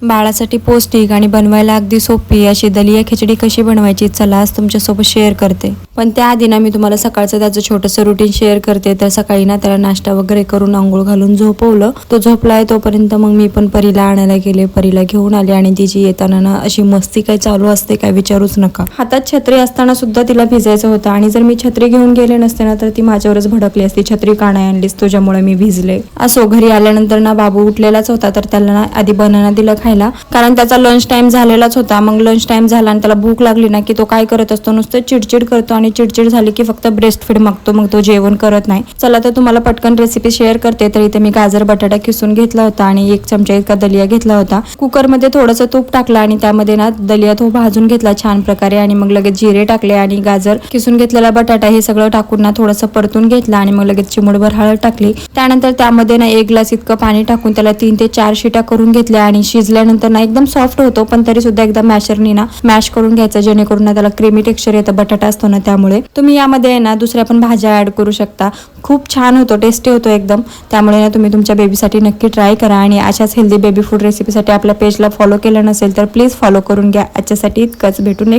बाळासाठी पौष्टिक आणि बनवायला अगदी सोपी अशी दलिया खिचडी कशी बनवायची चला आज तुमच्यासोबत शेअर करते. पण त्याआधी ना मी तुम्हाला सकाळचं त्याचं छोटंसं रुटीन शेअर करते. तर सकाळी ना त्याला नाश्ता वगैरे करून आंघोळ घालून झोपवलं. तो झोपलाय तोपर्यंत मग मी पण परीला आणायला गेले. परीला घेऊन आले आणि तिची येताना ना अशी मस्ती काय चालू असते काय विचारूच नका. हातात छत्री असताना सुद्धा तिला भिजायचं होतं आणि जर मी छत्री घेऊन गेले नसते ना तर ती माझ्यावरच भडकली असती. छत्री का नाही आणलीस तुझ्यामुळे मी भिजले. असो घरी आल्यानंतर ना बाबू उठलेलाच होता तर त्याला ना आधी बनाना दिलं खायला कारण त्याचा लंच टाइम झालेलाच होता. मग लंच टाइम झाला आणि त्याला भूक लागली ना की तो काय करत असतो नुसतं चिडचिड करतो आणि चिडचिड झाली की फक्त ब्रेस्ट फीड मागतो. मग तो जेवण करत नाही. चला तर तुम्हाला पटकन रेसिपी शेअर करते. तर इथे मी गाजर बटाटा किसून घेतला होता आणि 1 चमचा इतका दलिया घेतला होता. कुकरमध्ये थोडंसं तूप टाकलं आणि त्यामध्ये ना दलिया तो भाजून घेतला छान प्रकारे आणि मग लगेच जिरे टाकले आणि गाजर किसून घेतलेला बटाटा हे सगळं टाकून ना थोडंसं परतून घेतलं आणि मग लगेच चिमूटभर हळद टाकली. त्यानंतर त्यामध्ये ना 1 ग्लास इतकं पाणी टाकून त्याला 3 ते 4 शिट्या करून घेतल्या आणि शिजल्यानंतर ना एकदम सॉफ्ट होतो पण तरी सुद्धा एकदा मॅशरनी ना मॅश करून घ्यायचं जेणेकरून ना त्याला क्रीमी टेक्स्चर येतं. बटाटा असतो ना त्यामुळे तुम्ही यामध्ये ना दुसऱ्या पण भाज्या ऍड करू शकता. खूप छान होतो टेस्टी होतो एकदम. त्यामुळे ना तुम्ही तुमच्या बेबीसाठी नक्की ट्राय करा आणि अशाच हेल्दी बेबी फूड रेसिपीसाठी आपल्या पेजला फॉलो केलं नसेल तर प्लीज फॉलो करून घ्या. आजच्यासाठी इतकंच. भेटू नेक्स्ट